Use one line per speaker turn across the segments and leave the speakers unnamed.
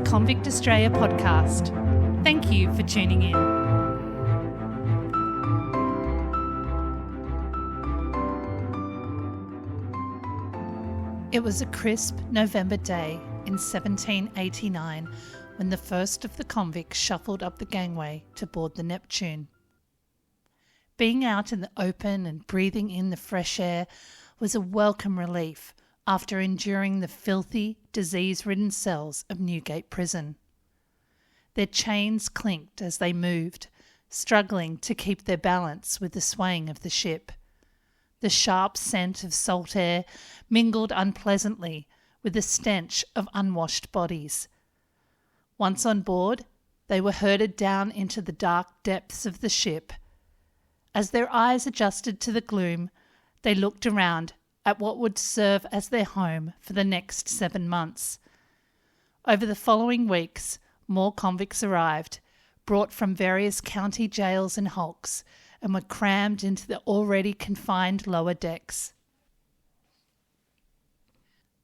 Convict Australia podcast. Thank you for tuning in. It was a crisp November day in 1789 when the first of the convicts shuffled up the gangway to board the Neptune. Being out in the open and breathing in the fresh air was a welcome relief after enduring the filthy, disease-ridden cells of Newgate Prison. Their chains clinked as they moved, struggling to keep their balance with the swaying of the ship. The sharp scent of salt air mingled unpleasantly with the stench of unwashed bodies. Once on board, they were herded down into the dark depths of the ship. As their eyes adjusted to the gloom, they looked around at what would serve as their home for the next 7 months. Over the following weeks, more convicts arrived, brought from various county jails and hulks, and were crammed into the already confined lower decks.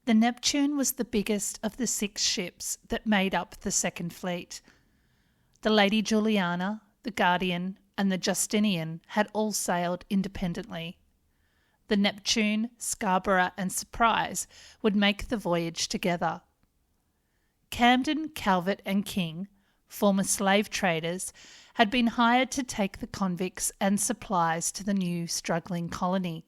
The Neptune was the biggest of the 6 ships that made up the Second Fleet. The Lady Juliana, the Guardian, and the Justinian had all sailed independently. The Neptune, Scarborough and Surprise would make the voyage together. Camden, Calvert and King, former slave traders, had been hired to take the convicts and supplies to the new struggling colony.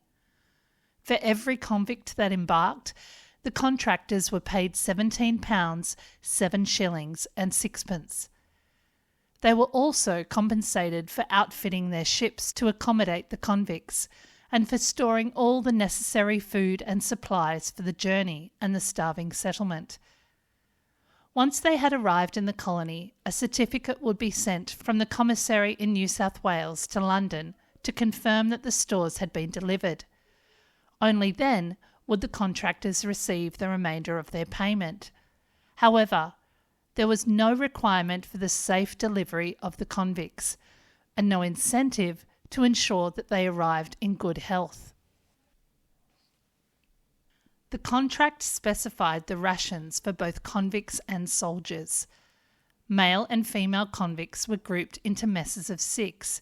For every convict that embarked, the contractors were paid £17, 7 shillings and 6pence. They were also compensated for outfitting their ships to accommodate the convicts, and for storing all the necessary food and supplies for the journey and the starving settlement. Once they had arrived in the colony, a certificate would be sent from the commissary in New South Wales to London to confirm that the stores had been delivered. Only then would the contractors receive the remainder of their payment. However, there was no requirement for the safe delivery of the convicts, and no incentive to ensure that they arrived in good health. The contract specified the rations for both convicts and soldiers. Male and female convicts were grouped into messes of 6,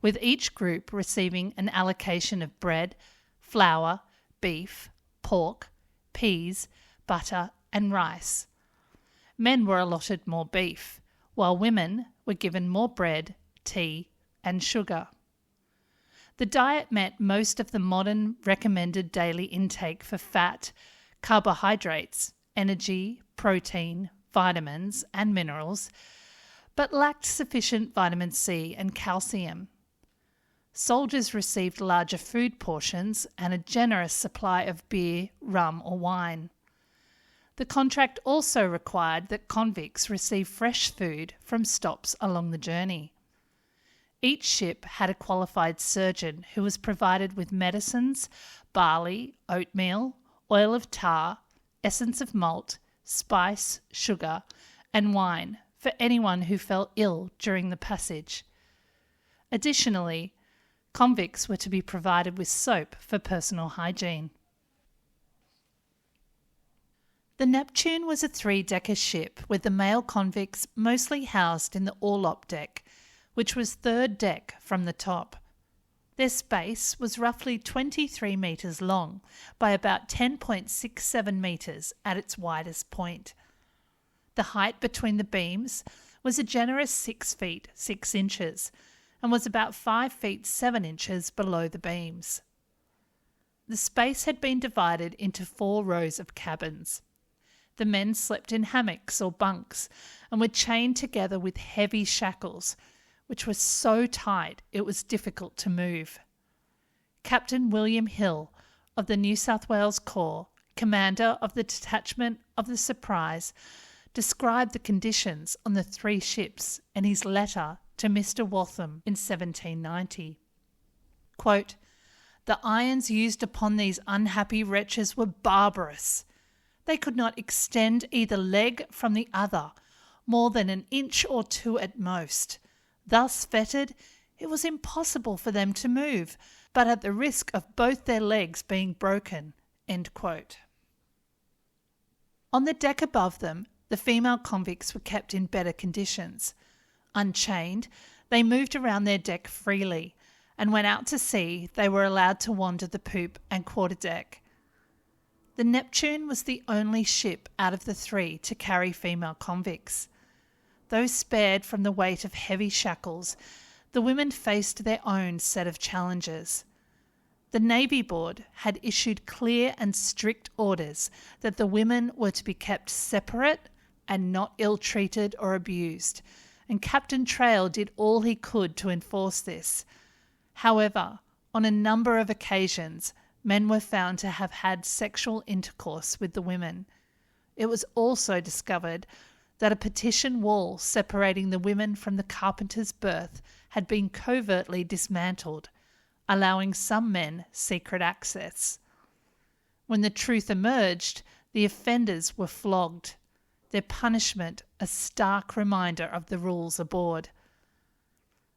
with each group receiving an allocation of bread, flour, beef, pork, peas, butter and rice. Men were allotted more beef, while women were given more bread, tea and sugar. The diet met most of the modern recommended daily intake for fat, carbohydrates, energy, protein, vitamins and minerals, but lacked sufficient vitamin C and calcium. Soldiers received larger food portions and a generous supply of beer, rum or wine. The contract also required that convicts receive fresh food from stops along the journey. Each ship had a qualified surgeon who was provided with medicines, barley, oatmeal, oil of tar, essence of malt, spice, sugar, and wine for anyone who fell ill during the passage. Additionally, convicts were to be provided with soap for personal hygiene. The Neptune was a 3-decker ship with the male convicts mostly housed in the orlop deck, which was 3rd deck from the top. Their space was roughly 23 metres long by about 10.67 metres at its widest point. The height between the beams was a generous 6 feet 6 inches and was about 5 feet 7 inches below the beams. The space had been divided into 4 rows of cabins. The men slept in hammocks or bunks and were chained together with heavy shackles, which was so tight it was difficult to move. Captain William Hill of the New South Wales Corps, commander of the detachment of the Surprise, described the conditions on the 3 ships in his letter to Mr. Waltham in 1790. Quote, "The irons used upon these unhappy wretches were barbarous. They could not extend either leg from the other, more than an inch or 2 at most. Thus fettered, it was impossible for them to move, but at the risk of both their legs being broken." End quote. On the deck above them, the female convicts were kept in better conditions. Unchained, they moved around their deck freely, and when out to sea, they were allowed to wander the poop and quarterdeck. The Neptune was the only ship out of the three to carry female convicts. Though spared from the weight of heavy shackles, the women faced their own set of challenges. The Navy Board had issued clear and strict orders that the women were to be kept separate and not ill-treated or abused, and Captain Trail did all he could to enforce this. However, on a number of occasions, men were found to have had sexual intercourse with the women. It was also discovered that a partition wall separating the women from the carpenter's berth had been covertly dismantled, allowing some men secret access. When the truth emerged, the offenders were flogged, their punishment a stark reminder of the rules aboard.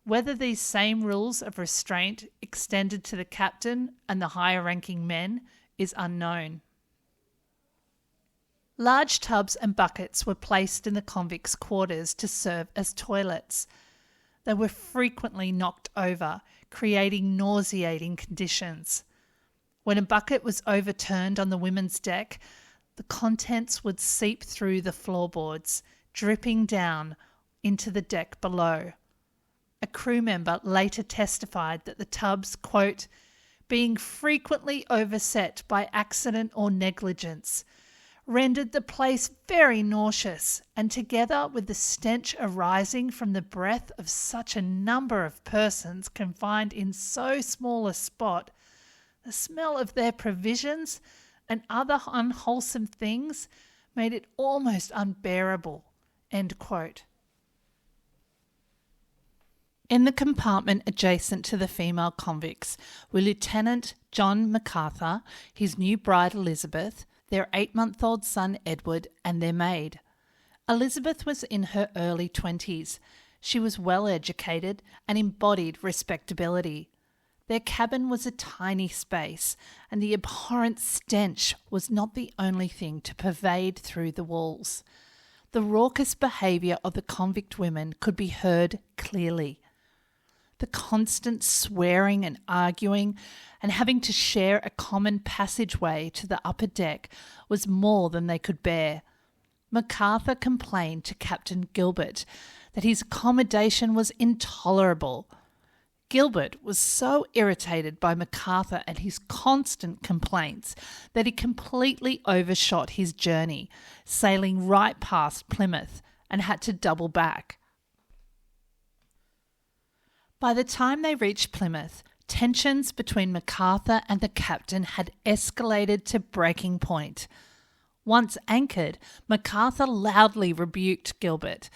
Whether these same rules of restraint extended to the captain and the higher-ranking men is unknown. Large tubs and buckets were placed in the convicts' quarters to serve as toilets. They were frequently knocked over, creating nauseating conditions. When a bucket was overturned on the women's deck, the contents would seep through the floorboards, dripping down into the deck below. A crew member later testified that the tubs, quote, being frequently overset by accident or negligence, rendered the place very nauseous, and together with the stench arising from the breath of such a number of persons confined in so small a spot, the smell of their provisions and other unwholesome things made it almost unbearable. End quote. In the compartment adjacent to the female convicts were Lieutenant John MacArthur, his new bride Elizabeth, their 8-month-old son Edward, and their maid. Elizabeth was in her early 20s. She was well educated and embodied respectability. Their cabin was a tiny space, and the abhorrent stench was not the only thing to pervade through the walls. The raucous behaviour of the convict women could be heard clearly. The constant swearing and arguing and having to share a common passageway to the upper deck was more than they could bear. MacArthur complained to Captain Gilbert that his accommodation was intolerable. Gilbert was so irritated by MacArthur and his constant complaints that he completely overshot his journey, sailing right past Plymouth, and had to double back. By the time they reached Plymouth, tensions between MacArthur and the captain had escalated to breaking point. Once anchored, MacArthur loudly rebuked Gilbert.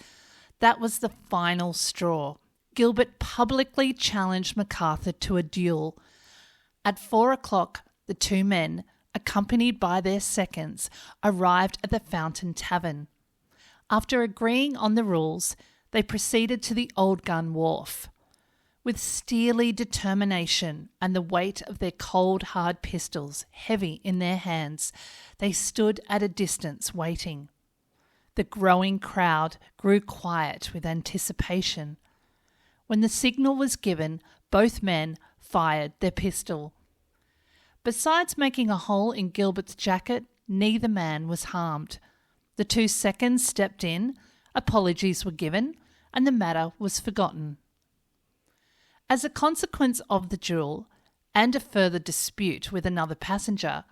That was the final straw. Gilbert publicly challenged MacArthur to a duel. At 4 o'clock, the two men, accompanied by their seconds, arrived at the Fountain Tavern. After agreeing on the rules, they proceeded to the Old Gun Wharf. With steely determination and the weight of their cold, hard pistols heavy in their hands, they stood at a distance waiting. The growing crowd grew quiet with anticipation. When the signal was given, both men fired their pistol. Besides making a hole in Gilbert's jacket, neither man was harmed. The 2 seconds stepped in, apologies were given, and the matter was forgotten. As a consequence of the duel and a further dispute with another passenger,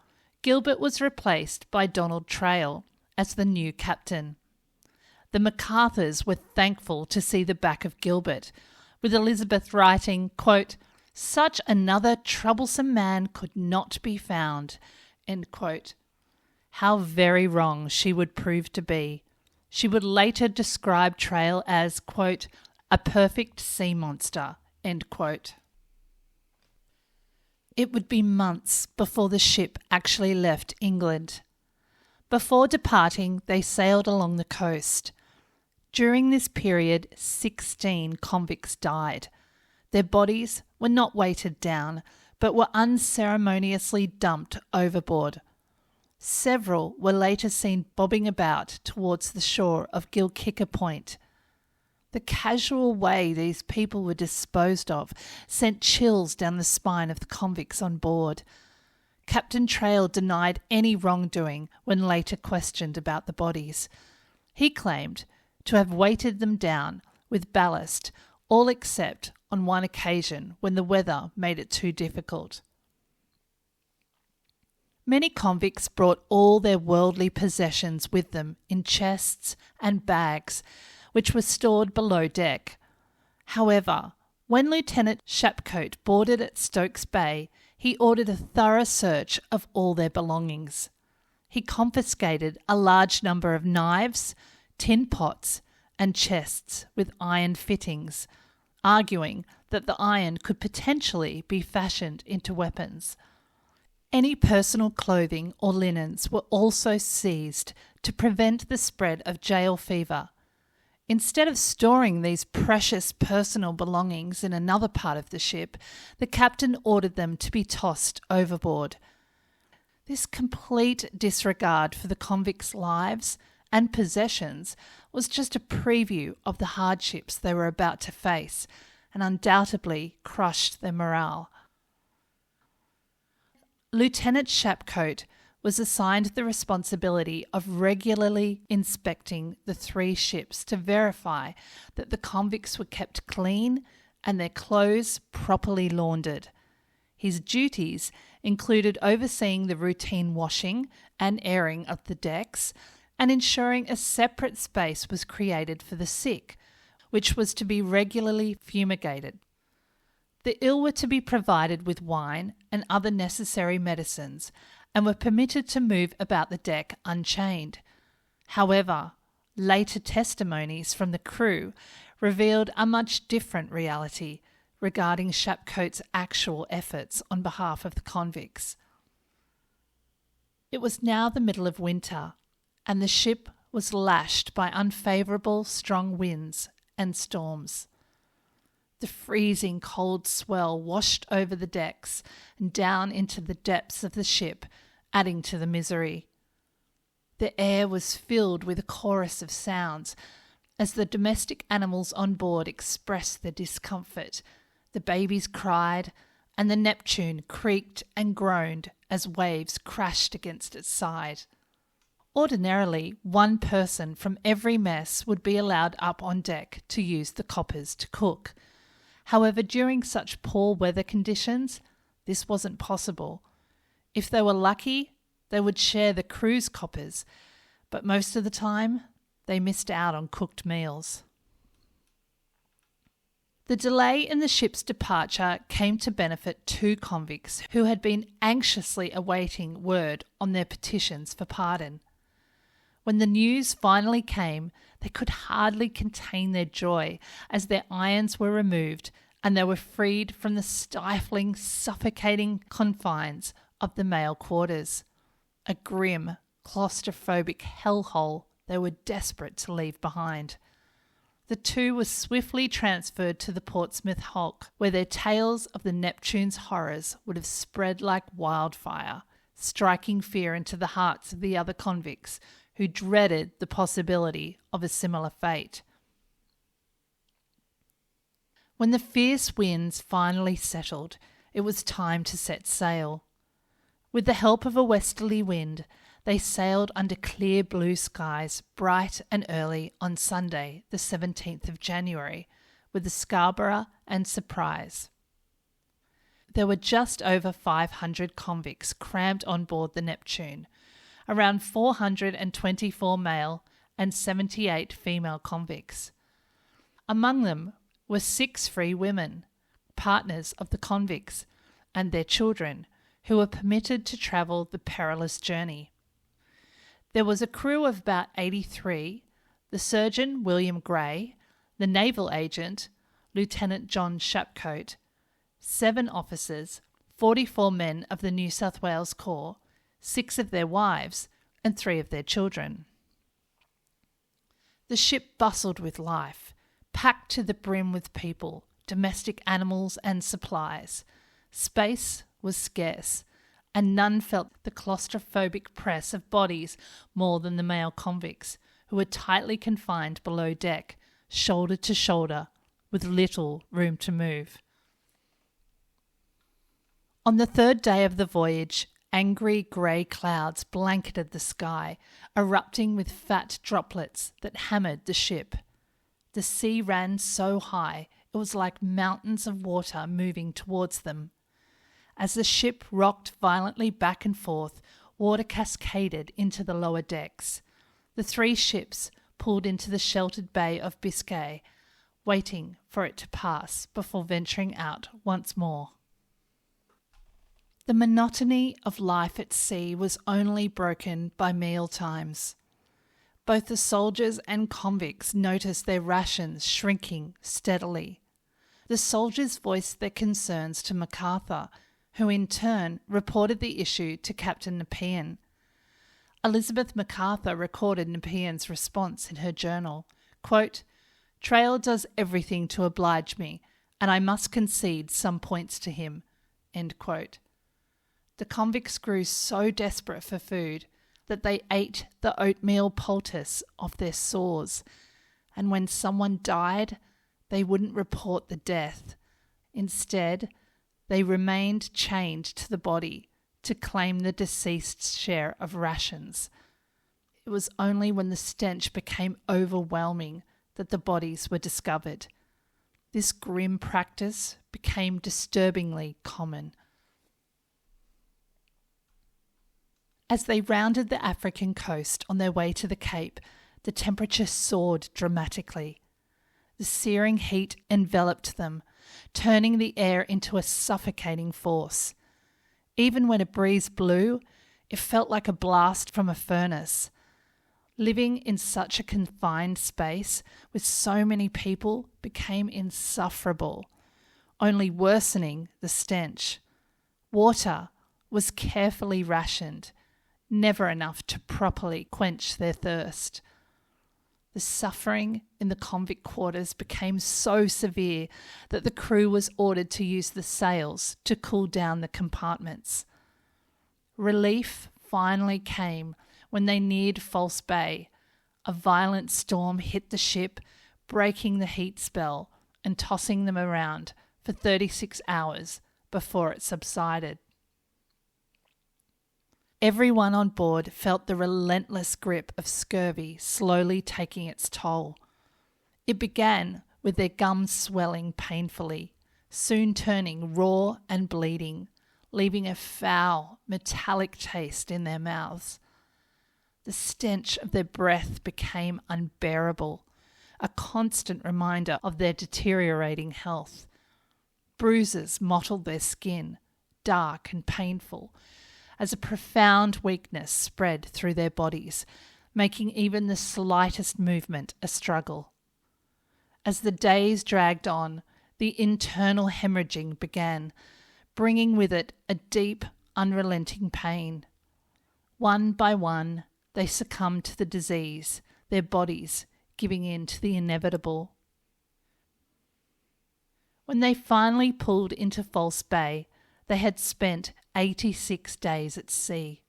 Gilbert was replaced by Donald Trail as the new captain. The MacArthurs were thankful to see the back of Gilbert, with Elizabeth writing, quote, "Such another troublesome man could not be found," end quote. How very wrong she would prove to be. She would later describe Trail as, quote, "a perfect sea monster," end quote. It would be months before the ship actually left England. Before departing, they sailed along the coast. During this period, 16 convicts died. Their bodies were not weighted down, but were unceremoniously dumped overboard. Several were later seen bobbing about towards the shore of Gilkicker Point. The casual way these people were disposed of sent chills down the spine of the convicts on board. Captain Trail denied any wrongdoing when later questioned about the bodies. He claimed to have weighted them down with ballast, all except on one occasion when the weather made it too difficult. Many convicts brought all their worldly possessions with them in chests and bags, which were stored below deck. However, when Lieutenant Shapcote boarded at Stokes Bay, he ordered a thorough search of all their belongings. He confiscated a large number of knives, tin pots, and chests with iron fittings, arguing that the iron could potentially be fashioned into weapons. Any personal clothing or linens were also seized to prevent the spread of jail fever. Instead of storing these precious personal belongings in another part of the ship, the captain ordered them to be tossed overboard. This complete disregard for the convicts' lives and possessions was just a preview of the hardships they were about to face, and undoubtedly crushed their morale. Lieutenant Shapcote was assigned the responsibility of regularly inspecting the 3 ships to verify that the convicts were kept clean and their clothes properly laundered. His duties included overseeing the routine washing and airing of the decks and ensuring a separate space was created for the sick, which was to be regularly fumigated. The ill were to be provided with wine and other necessary medicines and were permitted to move about the deck unchained. However, later testimonies from the crew revealed a much different reality regarding Shapcote's actual efforts on behalf of the convicts. It was now the middle of winter, and the ship was lashed by unfavourable strong winds and storms. The freezing cold swell washed over the decks and down into the depths of the ship, adding to the misery. The air was filled with a chorus of sounds as the domestic animals on board expressed their discomfort. The babies cried, and the Neptune creaked and groaned as waves crashed against its side. Ordinarily, 1 person from every mess would be allowed up on deck to use the coppers to cook. However, during such poor weather conditions, this wasn't possible. If they were lucky, they would share the crew's coppers, but most of the time, they missed out on cooked meals. The delay in the ship's departure came to benefit 2 convicts who had been anxiously awaiting word on their petitions for pardon. When the news finally came, they could hardly contain their joy as their irons were removed and they were freed from the stifling, suffocating confines of the male quarters. A grim, claustrophobic hellhole they were desperate to leave behind. The 2 were swiftly transferred to the Portsmouth hulk, where their tales of the Neptune's horrors would have spread like wildfire, striking fear into the hearts of the other convicts who dreaded the possibility of a similar fate. When the fierce winds finally settled, it was time to set sail. With the help of a westerly wind, they sailed under clear blue skies, bright and early on Sunday, the 17th of January, with the Scarborough and Surprise. There were just over 500 convicts crammed on board the Neptune, around 424 male and 78 female convicts. Among them were 6 free women, partners of the convicts, and their children, who were permitted to travel the perilous journey. There was a crew of about 83, the surgeon William Gray, the naval agent Lieutenant John Shapcote, 7 officers, 44 men of the New South Wales Corps, 6 of their wives, and 3 of their children. The ship bustled with life, packed to the brim with people, domestic animals and supplies. Space was scarce, and none felt the claustrophobic press of bodies more than the male convicts, who were tightly confined below deck, shoulder to shoulder, with little room to move. On the third day of the voyage, angry grey clouds blanketed the sky, erupting with fat droplets that hammered the ship. The sea ran so high it was like mountains of water moving towards them. As the ship rocked violently back and forth, water cascaded into the lower decks. The three ships pulled into the sheltered Bay of Biscay, waiting for it to pass before venturing out once more. The monotony of life at sea was only broken by meal times. Both the soldiers and convicts noticed their rations shrinking steadily. The soldiers voiced their concerns to MacArthur, who in turn reported the issue to Captain Nepean. Elizabeth MacArthur recorded Nepean's response in her journal, quote, "Trail does everything to oblige me, and I must concede some points to him." End quote. The convicts grew so desperate for food that they ate the oatmeal poultice off their sores, and when someone died, they wouldn't report the death. Instead, they remained chained to the body to claim the deceased's share of rations. It was only when the stench became overwhelming that the bodies were discovered. This grim practice became disturbingly common. As they rounded the African coast on their way to the Cape, the temperature soared dramatically. The searing heat enveloped them, turning the air into a suffocating force. Even when a breeze blew, it felt like a blast from a furnace. Living in such a confined space with so many people became insufferable, only worsening the stench. Water was carefully rationed, never enough to properly quench their thirst. The suffering in the convict quarters became so severe that the crew was ordered to use the sails to cool down the compartments. Relief finally came when they neared False Bay. A violent storm hit the ship, breaking the heat spell and tossing them around for 36 hours before it subsided. Everyone on board felt the relentless grip of scurvy slowly taking its toll. It began with their gums swelling painfully, soon turning raw and bleeding, leaving a foul, metallic taste in their mouths. The stench of their breath became unbearable, a constant reminder of their deteriorating health. Bruises mottled their skin, dark and painful, as a profound weakness spread through their bodies, making even the slightest movement a struggle. As the days dragged on, the internal hemorrhaging began, bringing with it a deep, unrelenting pain. One by one, they succumbed to the disease, their bodies giving in to the inevitable. When they finally pulled into False Bay, they had spent 86 days at sea.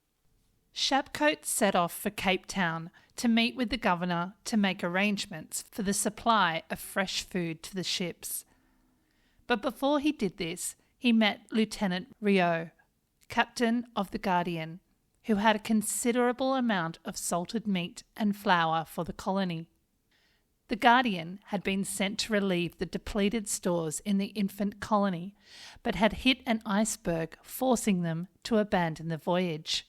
Shapcoat set off for Cape Town to meet with the governor to make arrangements for the supply of fresh food to the ships. But before he did this, he met Lieutenant Riou, captain of the Guardian, who had a considerable amount of salted meat and flour for the colony. The Guardian had been sent to relieve the depleted stores in the infant colony, but had hit an iceberg, forcing them to abandon the voyage.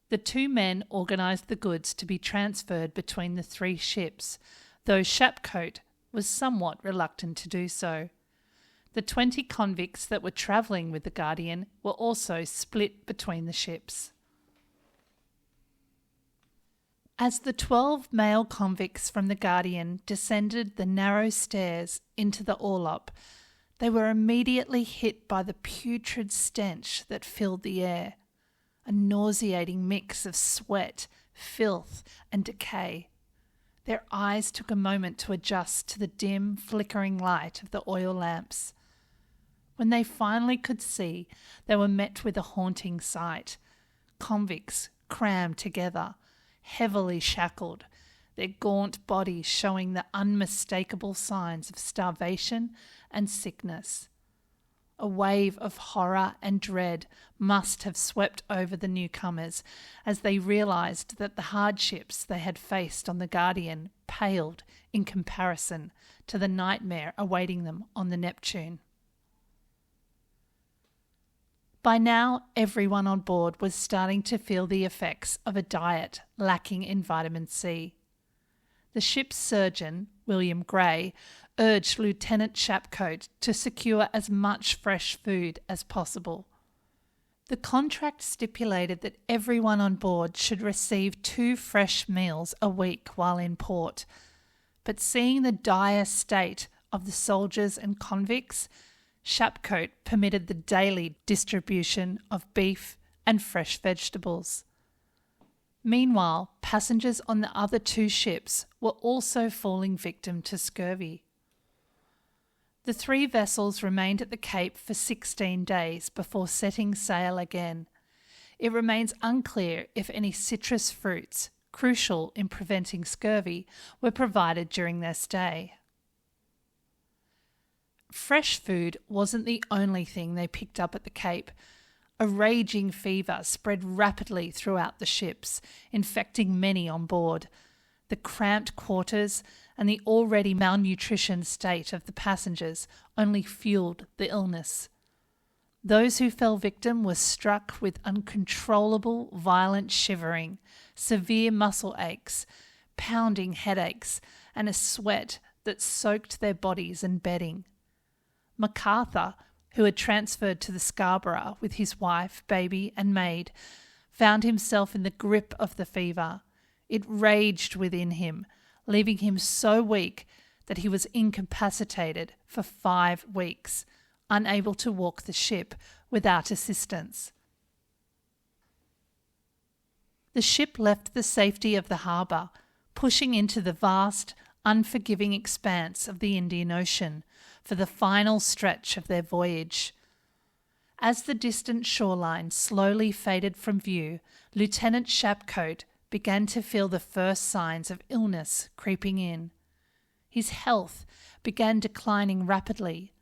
The two men organised the goods to be transferred between the three ships, though Shapcoat was somewhat reluctant to do so. The 20 convicts that were travelling with the Guardian were also split between the ships. As the 12 male convicts from the Guardian descended the narrow stairs into the orlop, they were immediately hit by the putrid stench that filled the air, a nauseating mix of sweat, filth, and decay. Their eyes took a moment to adjust to the dim, flickering light of the oil lamps. When they finally could see, they were met with a haunting sight. Convicts crammed together, heavily shackled, their gaunt bodies showing the unmistakable signs of starvation and sickness. A wave of horror and dread must have swept over the newcomers as they realised that the hardships they had faced on the Guardian paled in comparison to the nightmare awaiting them on the Neptune. By now, everyone on board was starting to feel the effects of a diet lacking in vitamin C. The ship's surgeon, William Gray, urged Lieutenant Shapcoat to secure as much fresh food as possible. The contract stipulated that everyone on board should receive 2 fresh meals a week while in port, but seeing the dire state of the soldiers and convicts, Shapcoat permitted the daily distribution of beef and fresh vegetables. Meanwhile, passengers on the other 2 ships were also falling victim to scurvy. The 3 vessels remained at the Cape for 16 days before setting sail again. It remains unclear if any citrus fruits, crucial in preventing scurvy, were provided during their stay. Fresh food wasn't the only thing they picked up at the Cape. A raging fever spread rapidly throughout the ships, infecting many on board. The cramped quarters and the already malnutrition state of the passengers only fueled the illness. Those who fell victim were struck with uncontrollable violent shivering, severe muscle aches, pounding headaches, and a sweat that soaked their bodies and bedding. MacArthur, who had transferred to the Scarborough with his wife, baby, and maid, found himself in the grip of the fever. It raged within him, leaving him so weak that he was incapacitated for 5 weeks, unable to walk the ship without assistance. The ship left the safety of the harbour, pushing into the vast, unforgiving expanse of the Indian Ocean for the final stretch of their voyage. As the distant shoreline slowly faded from view, Lieutenant Shapcoat began to feel the first signs of illness creeping in. His health began declining rapidly,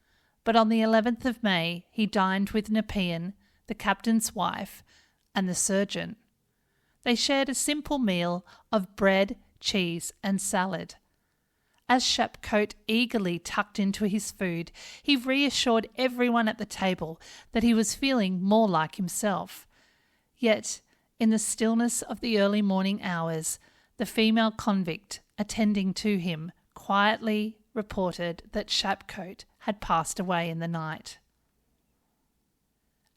but on the 11th of May he dined with Nepean, the captain's wife, and the surgeon. They shared a simple meal of bread, cheese, and salad. As Shapcoat eagerly tucked into his food, he reassured everyone at the table that he was feeling more like himself. Yet, in the stillness of the early morning hours, the female convict attending to him quietly reported that Shapcoat had passed away in the night.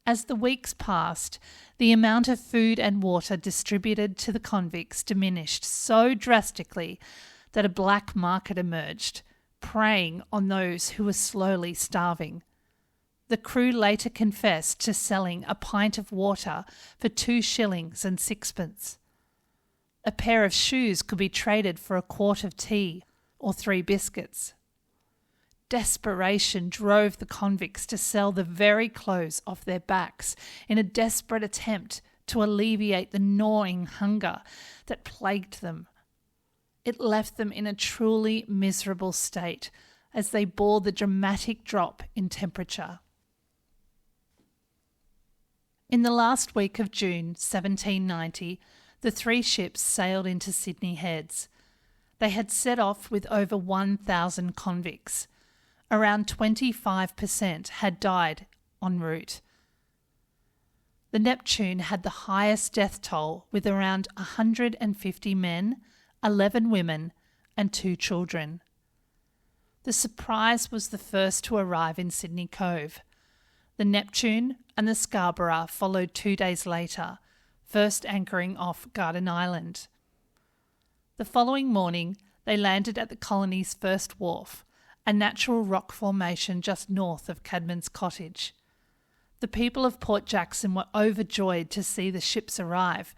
As the weeks passed, the amount of food and water distributed to the convicts diminished so drastically that a black market emerged, preying on those who were slowly starving. The crew later confessed to selling a pint of water for 2 shillings and 6pence. A pair of shoes could be traded for a quart of tea or 3 biscuits. Desperation drove the convicts to sell the very clothes off their backs in a desperate attempt to alleviate the gnawing hunger that plagued them. It left them in a truly miserable state as they bore the dramatic drop in temperature. In the last week of June 1790, the 3 ships sailed into Sydney Heads. They had set off with over 1,000 convicts. Around 25% had died en route. The Neptune had the highest death toll with around 150 men, 11 women and 2 children. The Surprise was the first to arrive in Sydney Cove. The Neptune and the Scarborough followed 2 days later, first anchoring off Garden Island. The following morning, they landed at the colony's first wharf, a natural rock formation just north of Cadman's Cottage. The people of Port Jackson were overjoyed to see the ships arrive,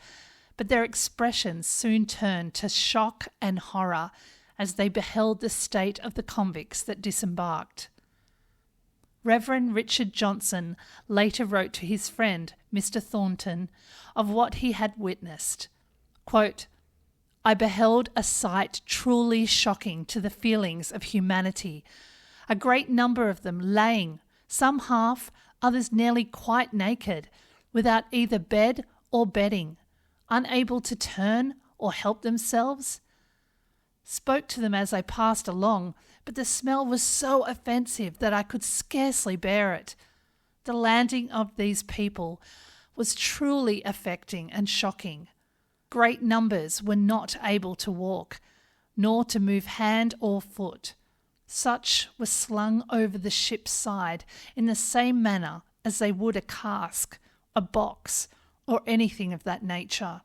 but their expressions soon turned to shock and horror as they beheld the state of the convicts that disembarked. Reverend Richard Johnson later wrote to his friend, Mr. Thornton, of what he had witnessed. Quote, "I beheld a sight truly shocking to the feelings of humanity, a great number of them laying, some half, others nearly quite naked, without either bed or bedding, unable to turn or help themselves. Spoke to them as I passed along, but the smell was so offensive that I could scarcely bear it. The landing of these people was truly affecting and shocking. Great numbers were not able to walk, nor to move hand or foot. Such were slung over the ship's side in the same manner as they would a cask, a box, or anything of that nature.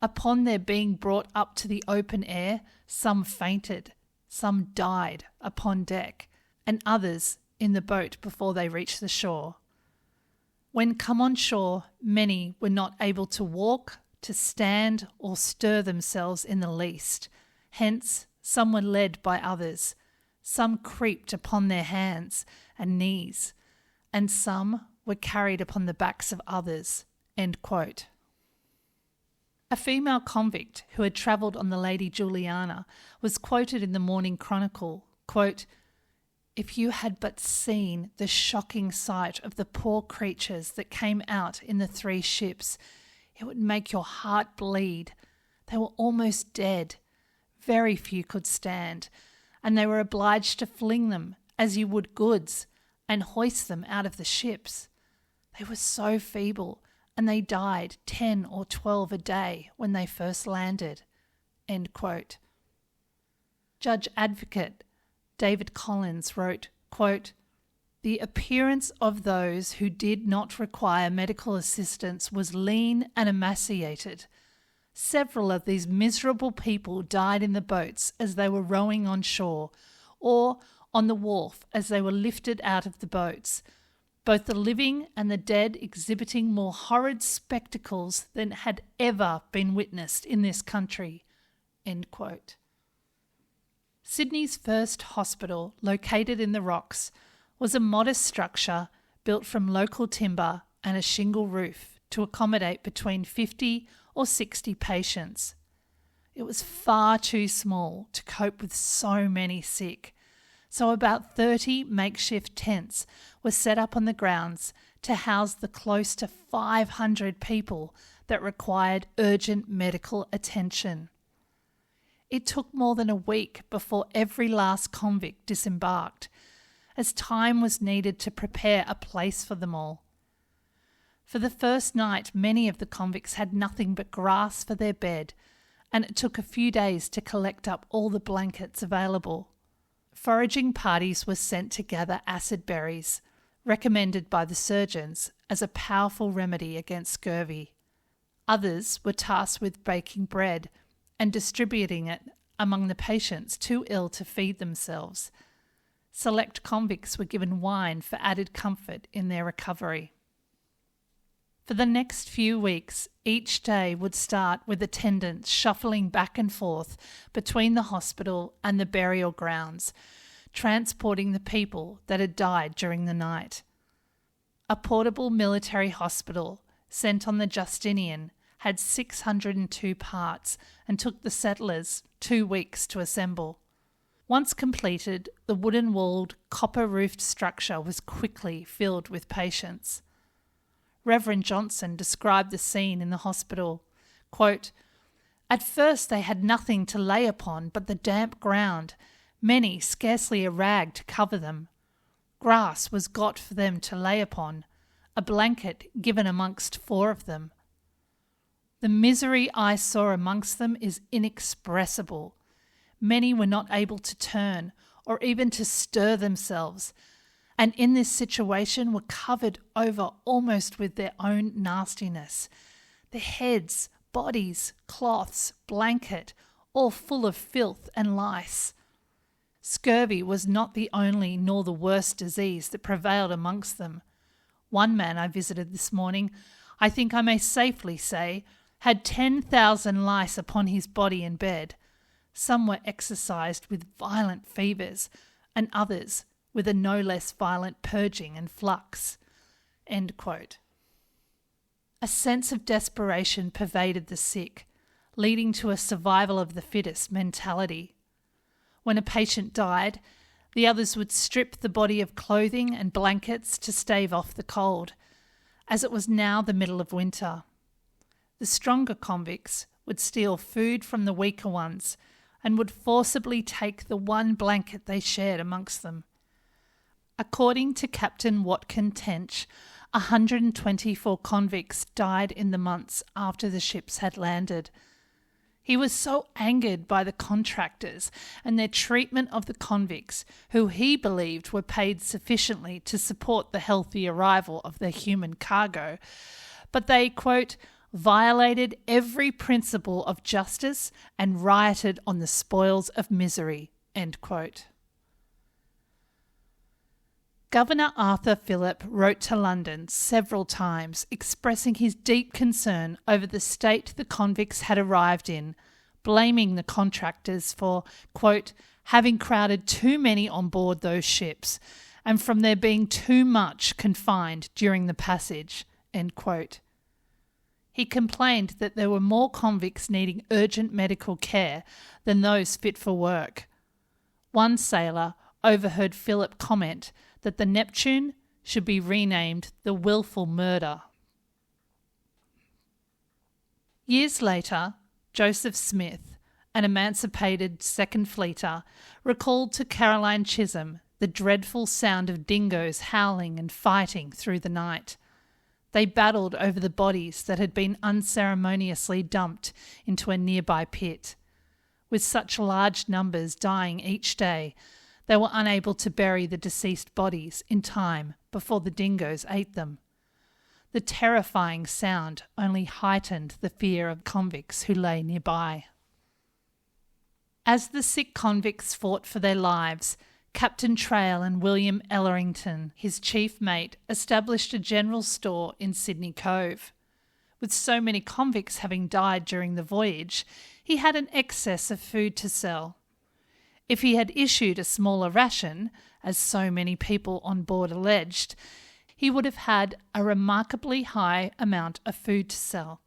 Upon their being brought up to the open air, some fainted, some died upon deck, and others in the boat before they reached the shore. When come on shore, many were not able to walk, to stand, or stir themselves in the least. Hence, some were led by others, some creeped upon their hands and knees, and some were carried upon the backs of others." End quote. A female convict who had travelled on the Lady Juliana was quoted in the Morning Chronicle, quote, "If you had but seen the shocking sight of the poor creatures that came out in the 3 ships, it would make your heart bleed. They were almost dead. Very few could stand, and they were obliged to fling them, as you would goods, and hoist them out of the ships. They were so feeble, and they died 10 or 12 a day when they first landed." End quote. Judge Advocate David Collins wrote, quote, "The appearance of those who did not require medical assistance was lean and emaciated. Several of these miserable people died in the boats as they were rowing on shore, or on the wharf as they were lifted out of the boats, both the living and the dead exhibiting more horrid spectacles than had ever been witnessed in this country." End quote. Sydney's first hospital, located in the rocks, was a modest structure built from local timber and a shingle roof to accommodate between 50 or 60 patients. It was far too small to cope with so many sick, so about 30 makeshift tents were set up on the grounds to house the close to 500 people that required urgent medical attention. It took more than a week before every last convict disembarked, as time was needed to prepare a place for them all. For the first night, many of the convicts had nothing but grass for their bed, and it took a few days to collect up all the blankets available. Foraging parties were sent to gather acid berries, recommended by the surgeons as a powerful remedy against scurvy. Others were tasked with baking bread and distributing it among the patients too ill to feed themselves. Select convicts were given wine for added comfort in their recovery. For the next few weeks, each day would start with attendants shuffling back and forth between the hospital and the burial grounds, transporting the people that had died during the night. A portable military hospital sent on the Justinian had 602 parts and took the settlers 2 weeks to assemble. Once completed, the wooden-walled, copper-roofed structure was quickly filled with patients. Reverend Johnson described the scene in the hospital, quote, "At first they had nothing to lay upon but the damp ground, many scarcely a rag to cover them. Grass was got for them to lay upon, a blanket given amongst 4 of them. The misery I saw amongst them is inexpressible. Many were not able to turn or even to stir themselves, and in this situation were covered over almost with their own nastiness. Their heads, bodies, cloths, blanket, all full of filth and lice. Scurvy was not the only nor the worst disease that prevailed amongst them. One man I visited this morning, I think I may safely say, had 10,000 lice upon his body in bed. Some were exercised with violent fevers, and others with a no less violent purging and flux." End quote. A sense of desperation pervaded the sick, leading to a survival of the fittest mentality. When a patient died, the others would strip the body of clothing and blankets to stave off the cold, as it was now the middle of winter. The stronger convicts would steal food from the weaker ones and would forcibly take the one blanket they shared amongst them. According to Captain Watkin Tench, 124 convicts died in the months after the ships had landed. He was so angered by the contractors and their treatment of the convicts, who he believed were paid sufficiently to support the healthy arrival of their human cargo, but they, quote, "violated every principle of justice and rioted on the spoils of misery," end quote. Governor Arthur Phillip wrote to London several times expressing his deep concern over the state the convicts had arrived in, blaming the contractors for, quote, "having crowded too many on board those ships and from there being too much confined during the passage," end quote. He complained that there were more convicts needing urgent medical care than those fit for work. One sailor overheard Phillip comment that the Neptune should be renamed the Wilful Murder. Years later, Joseph Smith, an emancipated second fleeter, recalled to Caroline Chisholm the dreadful sound of dingoes howling and fighting through the night. They battled over the bodies that had been unceremoniously dumped into a nearby pit. With such large numbers dying each day, they were unable to bury the deceased bodies in time before the dingoes ate them. The terrifying sound only heightened the fear of convicts who lay nearby. As the sick convicts fought for their lives, Captain Trail and William Ellerington, his chief mate, established a general store in Sydney Cove. With so many convicts having died during the voyage, he had an excess of food to sell. If he had issued a smaller ration, as so many people on board alleged, he would have had a remarkably high amount of food to sell.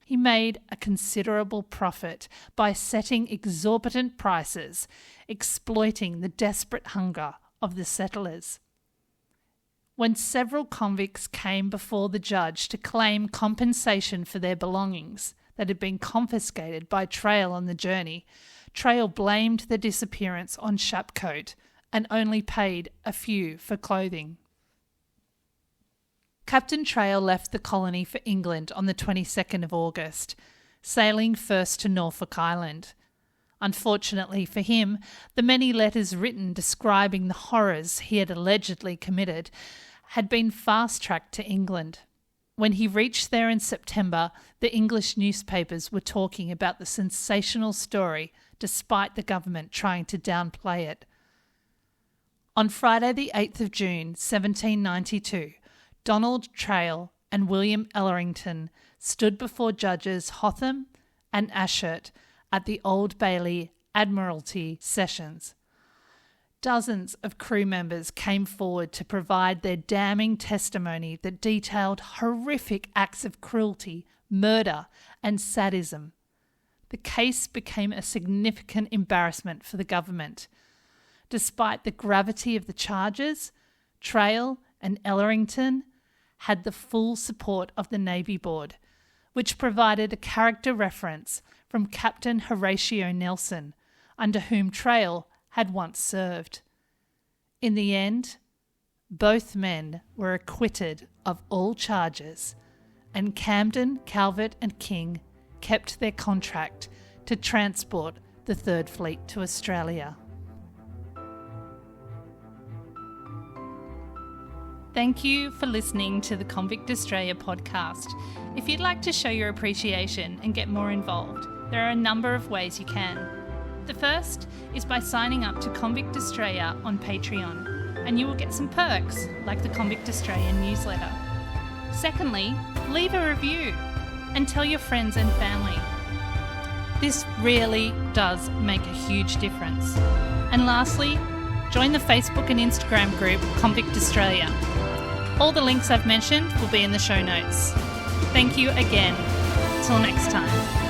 He made a considerable profit by setting exorbitant prices, exploiting the desperate hunger of the settlers. When several convicts came before the judge to claim compensation for their belongings that had been confiscated by Trail on the journey, Trail blamed the disappearance on Shapcoat and only paid a few for clothing. Captain Trail left the colony for England on the 22nd of August, sailing first to Norfolk Island. Unfortunately for him, the many letters written describing the horrors he had allegedly committed had been fast-tracked to England. When he reached there in September, the English newspapers were talking about the sensational story, despite the government trying to downplay it. On Friday the 8th of June 1792, Donald Trail and William Ellerington stood before judges Hotham and Ashurt at the Old Bailey Admiralty Sessions. Dozens of crew members came forward to provide their damning testimony that detailed horrific acts of cruelty, murder, and sadism. The case became a significant embarrassment for the government. Despite the gravity of the charges, Trail and Ellerington had the full support of the Navy Board, which provided a character reference from Captain Horatio Nelson, under whom Trail had once served. In the end, both men were acquitted of all charges, and Camden, Calvert and King kept their contract to transport the Third Fleet to Australia. Thank you for listening to the Convict Australia podcast. If you'd like to show your appreciation and get more involved, there are a number of ways you can. The first is by signing up to Convict Australia on Patreon, and you will get some perks like the Convict Australia newsletter. Secondly, leave a review and tell your friends and family. This really does make a huge difference. And lastly, join the Facebook and Instagram group Convict Australia. All the links I've mentioned will be in the show notes. Thank you again. Till next time.